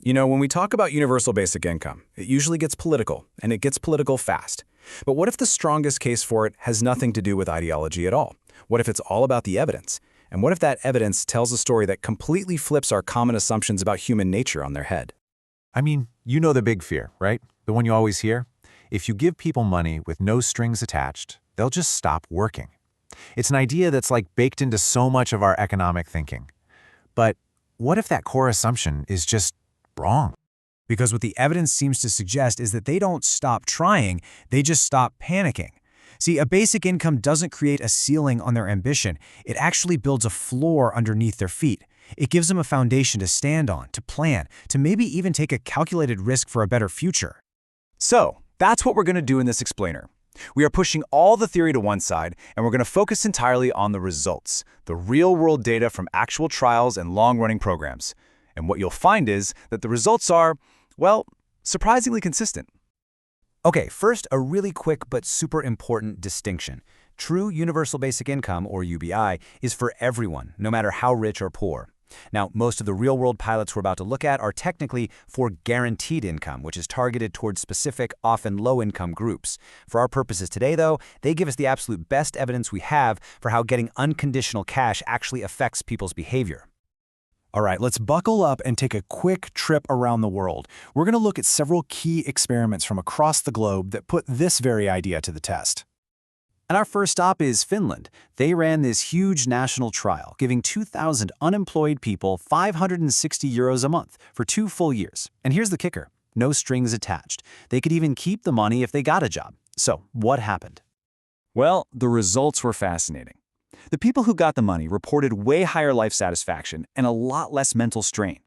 You know, when we talk about universal basic income, it usually gets political, and it gets political fast. But what if the strongest case for it has nothing to do with ideology at all? What if it's all about the evidence? And what if that evidence tells a story that completely flips our common assumptions about human nature on their head? I mean, you know the big fear, right? The one you always hear? If you give people money with no strings attached, they'll just stop working. It's an idea that's like baked into so much of our economic thinking. But what if that core assumption is just wrong? Because what the evidence seems to suggest is that they don't stop trying, they just stop panicking. See, a basic income doesn't create a ceiling on their ambition. It actually builds a floor underneath their feet. It gives them a foundation to stand on, to plan, to maybe even take a calculated risk for a better future. So, that's what we're going to do in this explainer. We are pushing all the theory to one side, and we're going to focus entirely on the results, the real-world data from actual trials and long-running programs. And what you'll find is that the results are, well, surprisingly consistent. Okay, first, a really quick but super important distinction. True universal basic income, or UBI, is for everyone, no matter how rich or poor. Now, most of the real-world pilots we're about to look at are technically for guaranteed income, which is targeted towards specific, often low-income groups. For our purposes today, though, they give us the absolute best evidence we have for how getting unconditional cash actually affects people's behavior. All right, let's buckle up and take a quick trip around the world. We're going to look at several key experiments from across the globe that put this very idea to the test. And our first stop is Finland. They ran this huge national trial, giving 2,000 unemployed people 560 euros a month for 2 full years. And here's the kicker: no strings attached. They could even keep the money if they got a job. So, what happened? Well, the results were fascinating. The people who got the money reported way higher life satisfaction and a lot less mental strain.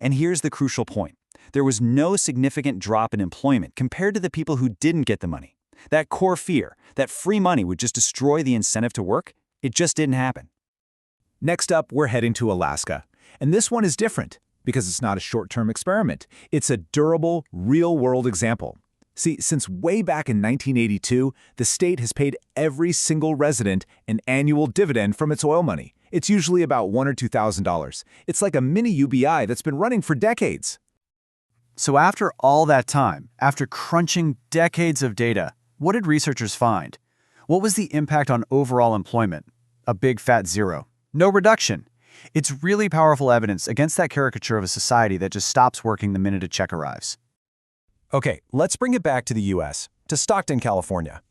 And here's the crucial point: there was no significant drop in employment compared to the people who didn't get the money. That core fear, that free money would just destroy the incentive to work, it just didn't happen. Next up, we're heading to Alaska. And this one is different because it's not a short-term experiment. It's a durable, real-world example. See, since way back in 1982, the state has paid every single resident an annual dividend from its oil money. It's usually about $1,000 or $2,000. It's like a mini UBI that's been running for decades. So after all that time, after crunching decades of data, what did researchers find? What was the impact on overall employment? A big fat zero. No reduction. It's really powerful evidence against that caricature of a society that just stops working the minute a check arrives. Okay, let's bring it back to the US, to Stockton, California.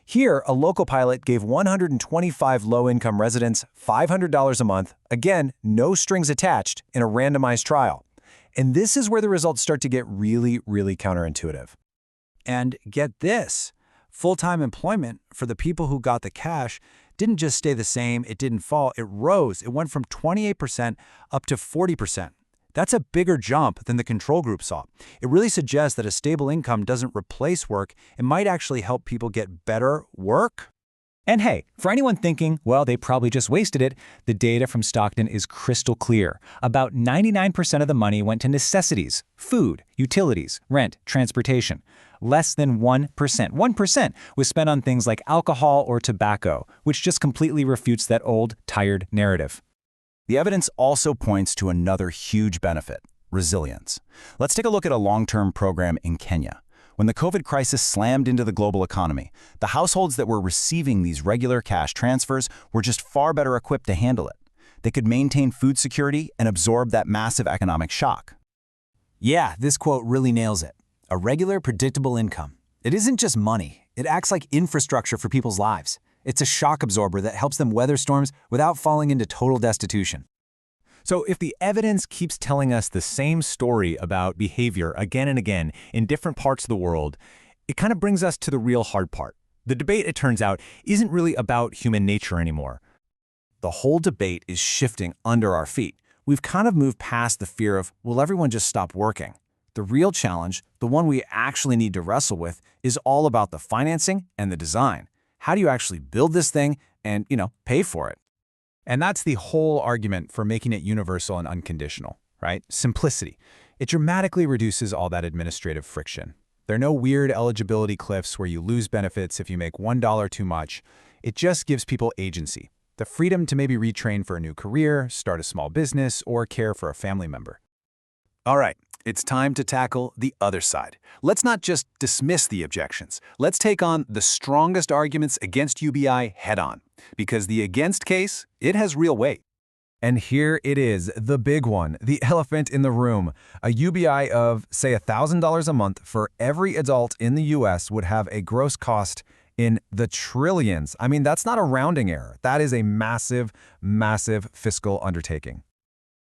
Here, a local pilot gave 125 low-income residents $500 a month, again, no strings attached, in a randomized trial. And this is where the results start to get really, really counterintuitive. And get this, full-time employment for the people who got the cash didn't just stay the same, it didn't fall, it rose. It went from 28% up to 40%. That's a bigger jump than the control group saw. It really suggests that a stable income doesn't replace work, it might actually help people get better work. And hey, for anyone thinking, well, they probably just wasted it, the data from Stockton is crystal clear. About 99% of the money went to necessities: food, utilities, rent, transportation. Less than 1%. 1% was spent on things like alcohol or tobacco, which just completely refutes that old, tired narrative. The evidence also points to another huge benefit: resilience. Let's take a look at a long-term program in Kenya. When the COVID crisis slammed into the global economy, the households that were receiving these regular cash transfers were just far better equipped to handle it. They could maintain food security and absorb that massive economic shock. Yeah, this quote really nails it. A regular, predictable income. It isn't just money. It acts like infrastructure for people's lives. It's a shock absorber that helps them weather storms without falling into total destitution. So if the evidence keeps telling us the same story about behavior again and again in different parts of the world, it kind of brings us to the real hard part. The debate, it turns out, isn't really about human nature anymore. The whole debate is shifting under our feet. We've kind of moved past the fear of, will everyone just stop working? The real challenge, the one we actually need to wrestle with, is all about the financing and the design. How do you actually build this thing and, pay for it? And that's the whole argument for making it universal and unconditional, right? Simplicity. It dramatically reduces all that administrative friction. There are no weird eligibility cliffs where you lose benefits if you make $1 too much. It just gives people agency, the freedom to maybe retrain for a new career, start a small business, or care for a family member. All right, it's time to tackle the other side. Let's not just dismiss the objections. Let's take on the strongest arguments against UBI head-on, because the against case, it has real weight. And here it is, the big one, the elephant in the room. A UBI of, say, $1,000 a month for every adult in the U.S. would have a gross cost in the trillions. I mean, that's not a rounding error. That is a massive, massive fiscal undertaking.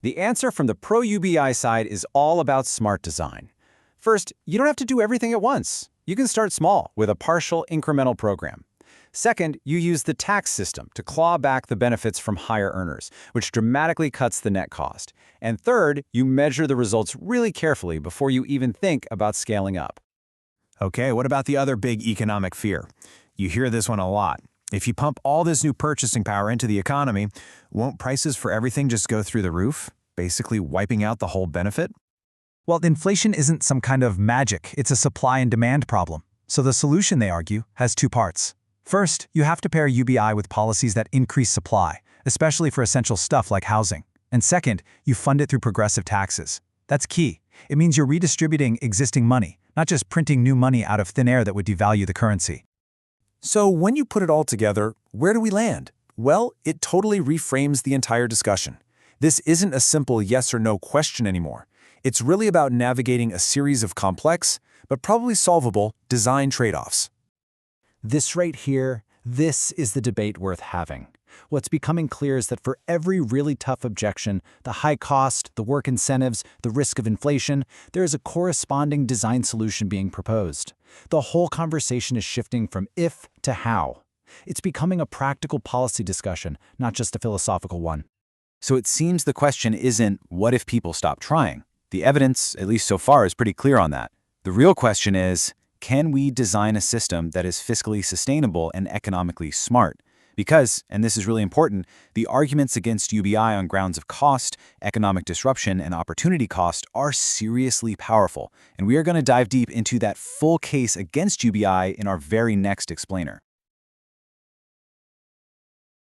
The answer from the pro-UBI side is all about smart design. First, you don't have to do everything at once. You can start small with a partial incremental program. Second, you use the tax system to claw back the benefits from higher earners, which dramatically cuts the net cost. And third, you measure the results really carefully before you even think about scaling up. Okay, what about the other big economic fear? You hear this one a lot. If you pump all this new purchasing power into the economy, won't prices for everything just go through the roof, basically wiping out the whole benefit? Well, inflation isn't some kind of magic. It's a supply and demand problem. So the solution, they argue, has two parts. First, you have to pair UBI with policies that increase supply, especially for essential stuff like housing. And second, you fund it through progressive taxes. That's key. It means you're redistributing existing money, not just printing new money out of thin air that would devalue the currency. So when you put it all together, where do we land? Well, it totally reframes the entire discussion. This isn't a simple yes or no question anymore. It's really about navigating a series of complex, but probably solvable, design trade-offs. This right here, this is the debate worth having. What's becoming clear is that for every really tough objection, the high cost, the work incentives, the risk of inflation, there is a corresponding design solution being proposed. The whole conversation is shifting from if to how. It's becoming a practical policy discussion, not just a philosophical one. So it seems the question isn't, what if people stop trying? The evidence, at least so far, is pretty clear on that. The real question is, can we design a system that is fiscally sustainable and economically smart? Because, and this is really important, the arguments against UBI on grounds of cost, economic disruption, and opportunity cost are seriously powerful, and we are going to dive deep into that full case against UBI in our very next explainer.